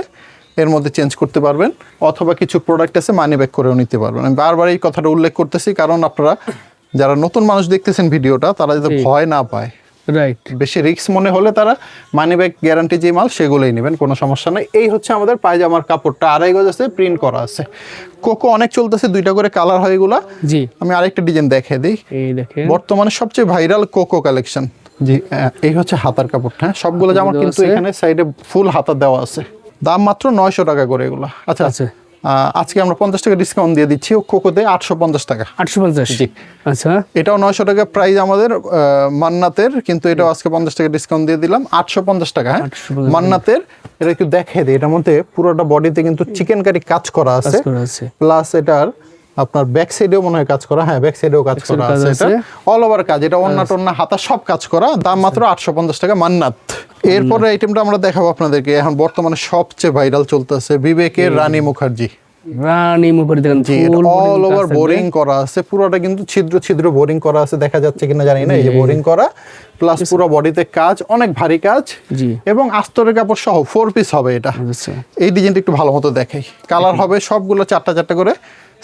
এর মধ্যে চেঞ্জ করতে পারবেন, অথবা কিছু প্রোডাক্ট আছে মানি ব্যাক করেও নিতে পারবেন। আমি বারবার এই কথাটা উল্লেখ করতেছি, কারণ আপনারা যারা নতুন মানুষ দেখতেছেন ভিডিওটা, তারা যাতে ভয় না পায়, রাইট, বেশি রিস্ক মনে হলে তারা মানি ব্যাগ গ্যারান্টি যে মাল সেগুলোই নেবেন, কোনো সমস্যা নেই। এই হচ্ছে আমাদের পায়জামার কাপড়টা, 2.5 গজ আছে, প্রিন্ট করা আছে। কোকো অনেক চলতেছে, 2টা করে কালার হয় এগুলা। জি, আমি আরেকটা ডিজাইন দেখিয়ে দিই। এই দেখেন বর্তমানে সবচেয়ে ভাইরাল কোকো কালেকশন। জি, এই হচ্ছে হাতার কাপড়টা। হ্যাঁ, সবগুলো জামা কিন্তু এখানে সাইডে ফুল হাতা দেওয়া আছে। দাম মাত্র 900 টাকা করে এগুলা। আচ্ছা, আজকে আমরা 50 টাকা ডিসকাউন্ট দিয়ে দিচ্ছি কোকোতে, 850 টাকা। 850, জি। আচ্ছা, এটাও 900 টাকা প্রাইস আমাদের মান্নাতের, কিন্তু এটাও আজকে 50 টাকা ডিসকাউন্ট দিয়ে দিলাম, 850 টাকা। হ্যাঁ, মান্নাতের এটা একটু দেখে দিই। এটার মধ্যে পুরোটা বডিতে কিন্তু চিকেন কারি কাজ করা আছে, প্লাস এটার আপনার ব্যাক সাইডেও মনে হয় কাজ করা। হ্যাঁ, ব্যাক সাইডেও কাজ করা আছে। এটা অল ওভার কাজ, এটা ওন্না টোন্না হাতা সব কাজ করা। দাম মাত্র 850 টাকা মান্নাত। এরপরে আইটেমটা আমরা দেখাবো আপনাদেরকে, এখন বর্তমানে সবচেয়ে ভাইরাল চলতেছে বিবেকের রানী মুখার্জি। রানী মুখার্জি দেখেন, অল ওভার বোরিং করা আছে, পুরোটা কিন্তু ছিদ্র ছিদ্র বোরিং করা আছে, দেখা যাচ্ছে কিনা জানি না। এই যে বোরিং করা, প্লাস পুরো বডিতে কাজ, অনেক ভারী কাজ, এবং আস্তরের কাপড় সহ 4 পিস হবে এটা। এই ডিজাইনটা একটু ভালো মতো দেখাই। কালার হবে সবগুলো 4টা 4টা করে,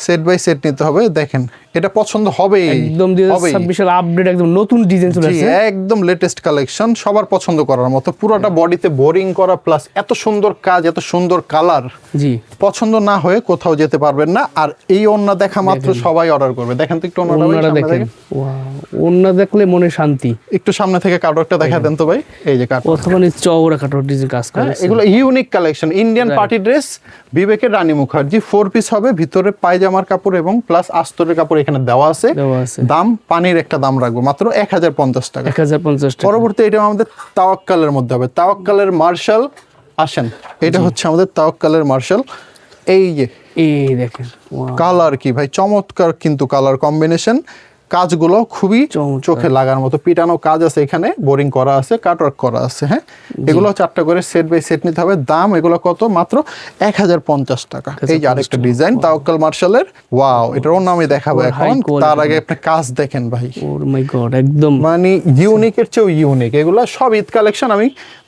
সেট বাই সেট নিতে হবে। দেখেন, এটা পছন্দ হবে, একদম 2026 এর আপডেট, একদম নতুন ডিজাইন চলে আসছে, একদম লেটেস্ট কালেকশন, সবার পছন্দ করার মতো। পুরোটা বডিতে বোরিং করা, প্লাস এত সুন্দর কাজ, এত সুন্দর কালার। জি, পছন্দ না হয়ে কোথাও যেতে পারবেন না। আর এই ওন্না দেখা মাত্র সবাই অর্ডার করবে। দেখেন তো একটু ওন্নাটা দেখেন, ওন্না দেখলে মনে শান্তি। একটু সামনে থেকে কাটওয়ার্কটা দেখা দেন তো ভাই। এই যে কাটওয়ার্ক, প্রথমে চওড়া কাটওয়ার্ক ডিজাইন কাজ করা আছে। এগুলো unique collection, Indian party dress, বিবেকের রানী মুখার্জি। 4 পিস হবে, ভিতরে পায়জামার কাপড় এবং প্লাস আস্তরের কাপড় এখানে দেওয়া আছে। দাম পানির একটা দাম রাখবো, মাত্র 1050 টাকা। 1050 টাকা। পরবর্তী এটা আমাদের তাওয়াক্কালের মধ্যে হবে, তাওয়াক্কালের মার্শাল। আসেন, এটা হচ্ছে আমাদের তাওয়াক্কালের মার্শাল। এই যে এই দেখেন কালার কি ভাই, চমৎকার কিন্তু কালার কম্বিনেশন। কাজগুলো খুবই চোখে লাগার মতো, পিটানো কাজ আছে, এখানে বোরিং করা আছে, কাটওয়ার্ক করা আছে। হ্যাঁ, এগুলো 4টা করে সেট বাই সেট নিতে হবে। দাম এগুলো কত, মাত্র 1050 টাকা। এই যে আরেকটা ডিজাইন তাওয়াক্কাল মার্শালের, ওয়াও, এটার নামই দেখাবো এখন। তার আগে আপনি কাজ দেখেন ভাই, ও মাই গড, একদম মানে ইউনিকের চেয়েও ইউনিক। এগুলো সব ঈদ কালেকশন, আমি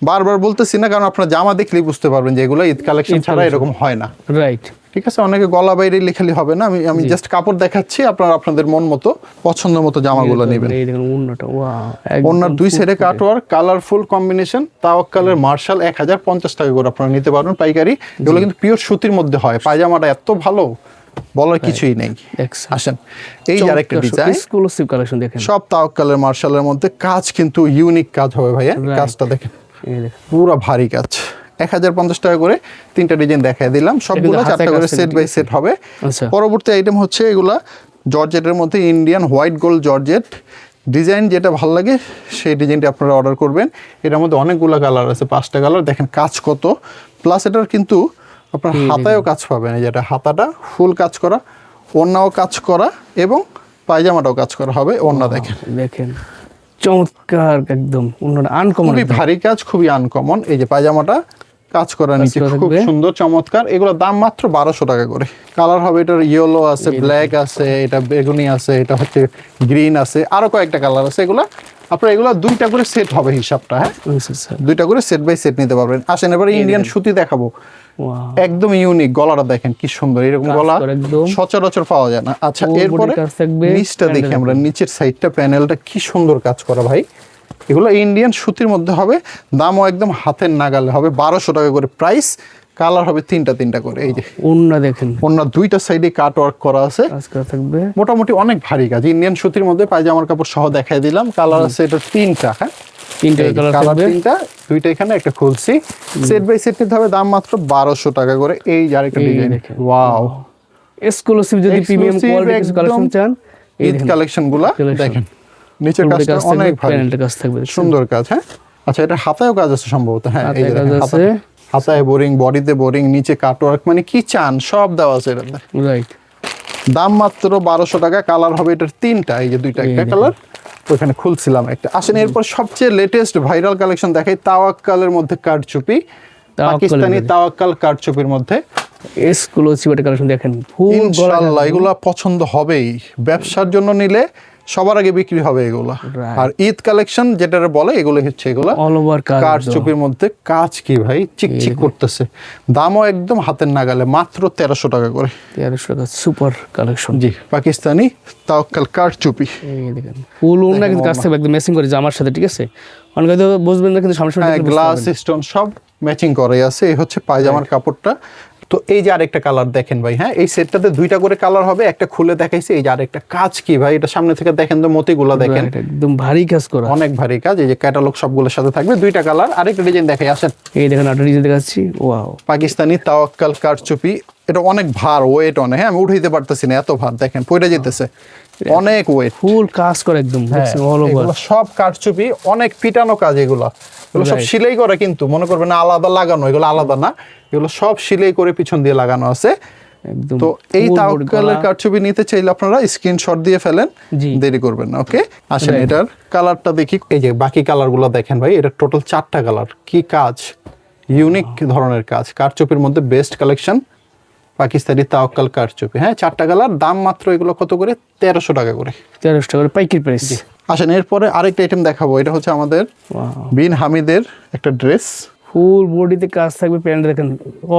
বারবার বলতেছি না, কারণ আপনার জামা দেখলেই বুঝতে পারবেন যে এগুলো ঈদ কালেকশন ছাড়া এরকম হয় না। রাইট, ঠিক আছে। অনেকে গলা বাইরে লেখালি হবে না, আমি জাস্ট কাপড় দেখাচ্ছি, আপনারা আপনাদের মন মতো পছন্দ মতো জামাগুলো নেবেন। এই দেখুন ওন্নাটা, ওয়াও, ওন্নার দুই সাইডে কাটওয়ার্ক, কালারফুল কম্বিনেশন। তাওয়াক্কালের মার্শাল 1050 টাকা করে আপনারা নিতে পারবেন পাইকারি। এগুলো কিন্তু পিওর সুতির মধ্যে হয়। পায়জামাটা এত ভালো, বলার কিছুই নেই। আসেন, এই যে আরেকটা ডিজাইন, এক্সক্লুসিভ কালেকশন দেখেন, সব তাওয়াক্কালের মার্শালের মধ্যে কাজ কিন্তু ইউনিক কাজ হবে ভাইয়া। কাজটা দেখেন, পুরো ভারী কাজ। 1050 টাকা করে 3টা ডিজাইন দেখাই দিলাম, সবগুলো 4টা করে সেট বাই সেট হবে। পরবর্তী আইটেম হচ্ছে এগুলা জর্জেটের মধ্যে, Indian white gold georgette. Design যেটা ভালো লাগে সেই ডিজাইনটা আপনারা অর্ডার করবেন। এটার মধ্যে অনেকগুলো কালার আছে, 5টা কালার। দেখেন কাজ কত, প্লাস এটার কিন্তু আপনার হাতায়ও কাজ পাবেন। এই যেটা হাতাটা ফুল কাজ করা, ওড়নাও কাজ করা, এবং পায়জামাটাও কাজ করা হবে। ওড়না দেখেন চমৎকার, একদম আনকমন, খুবই ভারী কাজ, খুবই আনকমন। এই যে পায়জামাটা কাজ করা নিচে খুব সুন্দর চমৎকার। এগুলো দাম মাত্র 1200 টাকা করে। কালার হবে এটার ইয়েলো আছে, ব্ল্যাক আছে, এটা বেগুনি আছে, এটা হচ্ছে গ্রিন আছে, আরো কয়েকটা কালার আছে। এগুলো আপনার এগুলো 2টা করে সেট হবে হিসাবটা। হ্যাঁ, 2টা করে সেট বাই সেট নিতে পারবেন। আসেন এবারে ইন্ডিয়ান সুতি দেখাবো, একদম ইউনিক। গলাটা দেখেন কি সুন্দর, এরকম গলা সচরাচর পাওয়া যায় না। আচ্ছা, এরপরে নিচটা দেখি আমরা, নিচের সাইডটা প্যানেলটা কি সুন্দর কাজ করা ভাই। এগুলো ইন্ডিয়ান সুতির মধ্যে হবে, দামও একদম হাতের নাগালে হবে, 1200 টাকা করে প্রাইস। কালার হবে 3টা করে। এই যে ওন্না দেখেন, ওন্না 2টা সাইডে কাট ওয়ার্ক করা আছে, মোটামুটি অনেক ভারী কাজ। ইন্ডিয়ান সুতির মধ্যে পায়জামার কাপড় সহ দেখাই দিলাম। কালার আছে এটা 3টা। হ্যাঁ, 3টা কালার, 3টা, 2টা এখানে, একটা খুলছি। সেট বাই সেট নিতে হবে, দাম মাত্র 1200 টাকা করে। এই যে আরেকটা ডিজাইন, ওয়াও, এক্সক্লুসিভ। যদি প্রিমিয়াম কোয়ালিটির কালেকশন চান, এই কালেকশনগুলো দেখেন। নিচের কাজটা অনেক ভারী, সুন্দর কাজ। হ্যাঁ, আচ্ছা, এটা হাতায়ও কাজ আছে সম্ভবত। হ্যাঁ, এই যে হাতায় বোরিং, বডিতে বোরিং, নিচে কাটওয়ার্ক, মানে কি চান সব দেওয়া আছে এটাতে। রাইট, দাম মাত্র 1200 টাকা। কালার হবে এটার 3টা। এই যে 2টা, একটা কালার ওখানে খুলছিলাম একটা। আসেন এরপর সবচেয়ে লেটেস্ট ভাইরাল কালেকশন দেখাই, তাওয়াক্কালের মধ্যে কারচুপি, পাকিস্তানি তাওয়াক্কাল কারচুপির মধ্যে এক্সক্লুসিভ একটা কালেকশন দেখেন। ইনশাআল্লাহ এগুলো পছন্দ হবেই। ব্যবসার জন্য নিলে সবার আগে বিক্রি হবে এগুলো। Right. আর ঈদ কালেকশন যেটা বলে এগুলো হচ্ছে এগুলো অল ওভার কাজ কারচুপির মধ্যে কাজ কি ভাই চিকচিক করতেছে, দামও একদম হাতের নাগালে, মাত্র 1300 টাকা করে। 1300 টাকা সুপার কালেকশন। জি, পাকিস্তানি তাওয়াক্কাল কারচুপি। এই দেখেন ফুল ওন্না কিন্তু কাছ থেকে একদম ম্যাচিং করে জামার সাথে, ঠিক আছে? অনেকে হয়তো বুঝবেন না, কিন্তু সামনে হ্যাঁ, গ্লাস স্টোন সব ম্যাচিং করে আছে। এই হচ্ছে পায়জামার কাপড়টা। তো এই যে আরেকটা কালার দেখেন ভাই, হ্যাঁ এই সেটটাতে দুইটা করে কালার হবে, একটা খুলে দেখাইছি। এই যে আরেকটা কাজ কি ভাই, এটা সামনে থেকে দেখেন তো, মতিগুলা দেখেন একদম ভারী কাজ করা, অনেক ভারী কাজ। এই যে ক্যাটালগ সবগুলোর সাথে থাকবে, দুইটা কালার। আরেকটা ডিজাইন দেখাই আসেন। এই দেখেন একটা ডিজাইন দেখাচ্ছি, ওয়াও পাকিস্তানি তাওয়াক্কাল কারচুপি। এটা অনেক ভার, ওয়েট অনেক, হ্যাঁ আমি উঠাইতে পারতেছি না, এত ভার দেখেন পড়ে যেতেছে, অনেক ওয়েট। ফুল কাজ করে একদম অল ওভার। এগুলো সব কারচুপি, অনেক পিটানো কাজ। এগুলো সব সেলাই করে, কিন্তু মনে করবেন না আলাদা লাগানো, এগুলো আলাদা না, এগুলো সব সেলাই করে পিছন দিয়ে লাগানো আছে একদম। তো এই তাওয়াক্কালের কারচুপি নিতে চাইলে আপনারা স্ক্রিনশট দিয়ে ফেলেন, দেরি করবেন না। ওকে, আসেন এটার কালারটা দেখি। এই যে বাকি কালারগুলো দেখেন ভাই, এটা টোটাল 4টা কালার। কি কাজ, ইউনিক ধরনের কাজ। কারচুপির মধ্যে বেস্ট কালেকশন পাকিস্তানি তাওয়াক্কাল কারচুপি। হ্যাঁ 4টা কালার, দাম মাত্র এগুলো কত করে, 1300 টাকা করে। 1300 টাকা করে পাইকারি প্রাইস। আসেন এরপরে আরেকটা আইটেম দেখাবো। এটা হচ্ছে আমাদের বিন হামিদের একটা ড্রেস, ফুল বডিতে কাজ থাকবে। প্যানেল দেখেন,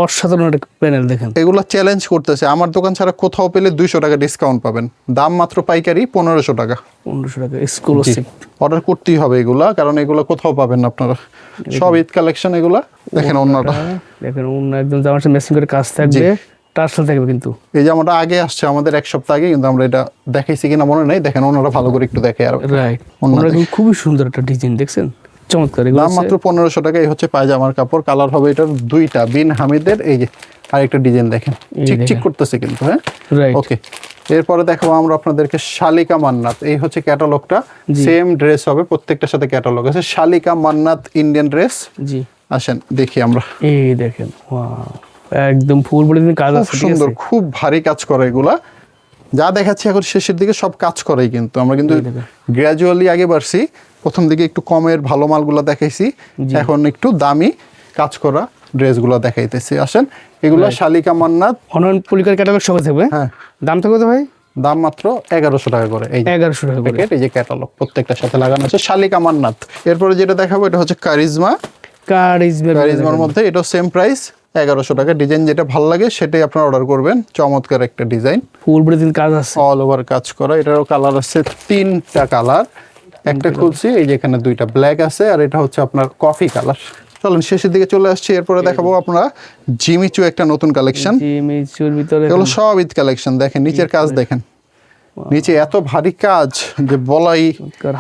অসাধারণ একটা প্যানেল দেখেন। এগুলো চ্যালেঞ্জ করতেছে, আমার দোকান ছাড়া কোথাও পেলে 200 টাকা ডিসকাউন্ট পাবেন। দাম মাত্র পাইকারি 1500 টাকা। 1500 টাকা এক্সক্লুসিভ। অর্ডার করতেই হবে এগুলা, কারণ এগুলো কোথাও পাবেন না আপনারা। সব ঈদ কালেকশন এগুলা। দেখেন অন্যটা, দেখেন অন্য একদম জামার সাথে ম্যাচিং করে কাজ থাকবে, টার্সেল থাকবে। কিন্তু এই জামাটা আগে আসছে আমাদের 1 সপ্তাহ আগে, কিন্তু আমরা এটা দেখাইছি কিনা মনে নাই। দেখেন অন্যরা ভালো করে একটু দেখে। আর রাইট, ওনারা খুবই সুন্দর একটা ডিজাইন দেখছেন, চমৎকার। দাম মাত্র 1500 টাকা। এই হচ্ছে পায়জামার কাপড়। কালার হবে এটার দুইটা, বিন হামিদের। এই যে আরেকটা ডিজাইন দেখেন, চিকচিক করতেছে কিন্তু। হ্যাঁ ওকে, এরপরে দেখাবো আমরা আপনাদেরকে শালিকা মান্নাত। এই হচ্ছে ক্যাটালগটা, সেম ড্রেস হবে, প্রত্যেকটার সাথে ক্যাটালগ আছে। শালিকা মান্নাত ইন্ডিয়ান ড্রেস। জি, আসেন দেখি আমরা। এই দেখেন, ওয়াও একদম ফুল বডি কাজ আছে, ঠিক সুন্দর, আছে? খুব ভারী কাজ করে এগুলা। যা দেখাচ্ছি এখন শেষের দিকে সব কাজ করেই, কিন্তু আমরা কিন্তু গ্র্যাজুয়ালি আগে বাড়ছি। প্রথম দিকে একটু কমের ভালো মালগুলো দেখাইছি, এখন একটু দামি কাজ করা ড্রেসগুলো দেখাইতেছি। আসেন এগুলো শালিকা মান্নাত অনলাইন পলিকার ক্যাটালগ সব থাকবে। হ্যাঁ, দাম থাকবে ভাই দাম মাত্র 1100 টাকা করে। এই 1100 টাকা করে। এই যে ক্যাটালগ প্রত্যেকটার সাথে লাগানো আছে শালিকা মান্নাত। এরপরে যেটা দেখাবো এটা হচ্ছে কারিজমা। কারিজমার মধ্যে এটাও সেম প্রাইস 1100 টাকা। ডিজাইন যেটা ভালো লাগে সেটাই আপনারা অর্ডার করবেন। চমৎকার একটা ডিজাইন, ফুল বডি কাজ আছে, অল ওভার কাজ করা। এটারও কালার আছে 3টা কালার। একটা খুলছি, এই যে এখানে 2টা ব্ল্যাক আছে, আর এটা হচ্ছে আপনার কফি কালার। চলুন শেষের দিকে চলে আসছি। এরপরে দেখাবো আপনারা জিমিচু, একটা নতুন কালেকশন। জিমিচুর ভিতরে এগুলো সব ঈদ কালেকশন। দেখেন নিচের কাজ দেখেন, নিচে এত ভারী কাজ যে বলাই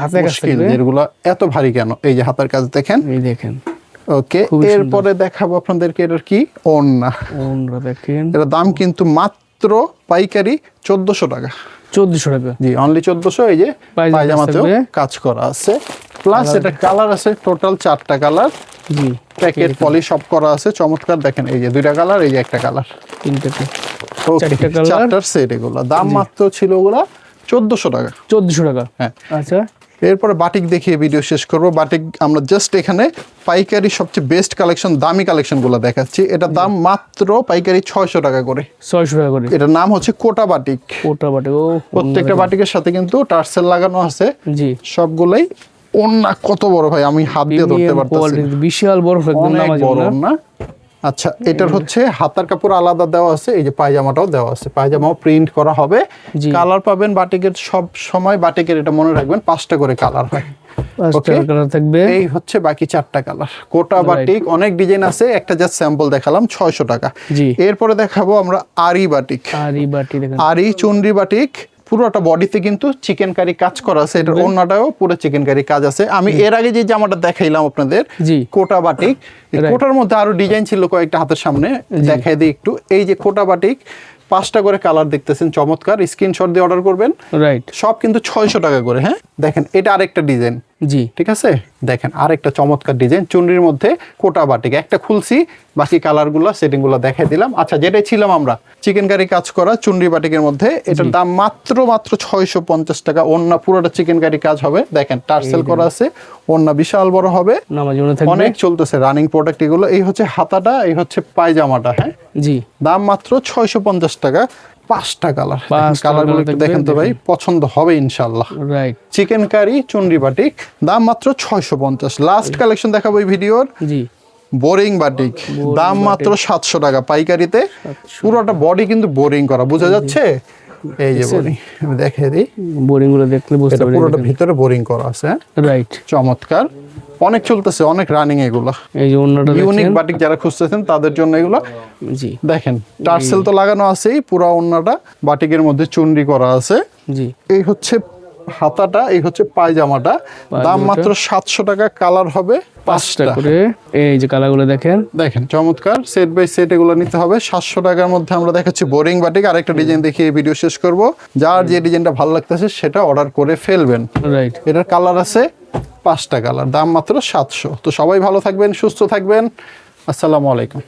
হাতে কাজ মুশকিল, এগুলো এত ভারী কেন। এই যে হাতের কাজ দেখেন, এই দেখেন। ওকে, এরপরে দেখাবো আপনাদেরকে এটার কি ওন্না। ওন্না দেখেন, এর দাম কিন্তু মাত্র পাইকারি 1400 টাকা। 1400 টাকা, জি অনলি 1400। এই যে পায়জামাতেও কাজ করা আছে, প্লাস এটা কালার আছে টোটাল 4টা কালার। জি, প্যাকেট পলি সব করা আছে, চমৎকার। দেখেন এই যে 2টা কালার, এই যে একটা কালার, 3টা ওকে, 4টার সেট। এগুলো দাম মাত্র ছিল ওগুলা 1400 টাকা। 1400 টাকা, হ্যাঁ। আচ্ছা, এরপরে বাটিক দেখিয়ে ভিডিও শেষ করব। বাটিক আমরা জাস্ট এখানে পাইকারি সবচেয়ে বেস্ট কালেকশন, দামি কালেকশনগুলো দেখাচ্ছি। এটা দাম মাত্র পাইকারি 600 টাকা করে। 600 টাকা করে। এটার নাম হচ্ছে কোটা বাটিক। কোটা বাটিক, ও প্রত্যেকটা বাটিকের সাথে কিন্তু টার্সেল লাগানো আছে। জি, সবগুলাই। ওন্না কত বড় ভাই, আমি হাত দিয়ে ধরতে পারতেছি না, বিশাল বড়, একদম নামাজি বড় ওন্না। আচ্ছা, এটার হচ্ছে হাতার কাপড় আলাদা দেওয়া আছে, এই যে পায়জামাটাও দেওয়া আছে, পায়জামাও প্রিন্ট করা হবে। কালার পাবেন বাটিকের, সব সময় বাটিকের এটা মনে রাখবেন 5টা করে কালার হয়। এই হচ্ছে বাকি 4টা কালার। কোটা বাটিক অনেক ডিজাইন আছে, একটা জাস্ট স্যাম্পল দেখালাম 600 টাকা। এরপরে দেখাবো আমরা আরি বাটিক। আরি চুনরি বাটিক, পুরোটা বডিতে কিন্তু চিকেন কারি কাজ করা আছে। এটার ওন্নাটাও পুরো চিকেন কারি কাজ আছে। আমি এর আগে যে জামাটা দেখাইলাম আপনাদের কোটা বাটিক, কোটার মধ্যে আরো ডিজাইন ছিল কয়েকটা, হাতের সামনে দেখাই দিই একটু। এই যে কোটা বাটিক 5টা করে কালার দেখতেছেন, চমৎকার। স্ক্রিনশট দিয়ে অর্ডার করবেন। রাইট, সব কিন্তু 600 টাকা করে। হ্যাঁ দেখেন, এটা আরেকটা ডিজাইন। জি, ঠিক আছে, দেখেন আরেকটা চমৎকার ডিজাইন চুনরির মধ্যে কোটা বাটিক। একটা খুলছি, বাকি কালারগুলো সেটিংগুলো দেখাই দিলাম। আচ্ছা, যেটাই ছিলাম আমরা, চিকেন কারি কাজ করা চুনরি বাটিকের মধ্যে, এটার দাম মাত্র 650 টাকা। ওন্না পুরোটা চিকেন কারি কাজ হবে। দেখেন টার্সেল করা আছে, ওন্না বিশাল বড় হবে, অনেক চলতেছে রানিং প্রোডাক্ট এগুলো। এই হচ্ছে হাতাটা, এই হচ্ছে পায়জামাটা। হ্যাঁ জি, দাম মাত্র 650 টাকা। 5টা কালার, পাঁচটা কালারগুলো colour একটু থাকবে, দেখেন তো ভাই, পছন্দ হবে ইনশাআল্লাহ। রাইট। চিকেন কারি চুনরি বাটিক, দাম মাত্র 650। লাস্ট কালেকশন দেখাবো এই ভিডিওর, জি, বোরিং বাটিক, দাম মাত্র 700 টাকা পাইকারিতে। পুরোটা বডি কিন্তু বোরিং করা, বোঝা যাচ্ছে? এই যে বোরিং, আমি দেখিয়ে দিই, বোরিং গুলো দেখলে বুঝতে এটা পুরোটা ভিতরে বোরিং করা আছে। রাইট। চমৎকার, অনেক চলতেছে, অনেক রানিং এগুলা। এই যে অন্যটা ইউনিক দেখেন, বাটিক যারা খুঁজতেছেন তাদের জন্য এগুলো। জি দেখেন টার্সেল তো লাগানো আছেই, পুরো ওন্নাটা বাটিকের মধ্যে চুনরি করা আছে। জি, এই হচ্ছে হাতাটা, এই হচ্ছে পায়জামাটা, দাম মাত্র 700 টাকা। কালার হবে 5টা করে। এই যে কালারগুলো দেখেন, দেখেন চমৎকার, সেট বাই সেট এগুলো নিতে হবে 700 টাকার মধ্যে। আমরা দেখাচ্ছি বোরিং বাটিক, আরেকটা ডিজাইন দেখিয়ে ভিডিও শেষ করব। যার যে ডিজাইনটা ভালো লাগতেছে সেটা অর্ডার করে ফেলবেন। রাইট। এটার কালার আছে 5টা কালার, দাম মাত্র 700। তো সবাই ভালো থাকবেন, সুস্থ থাকবেন, আসসালামু আলাইকুম।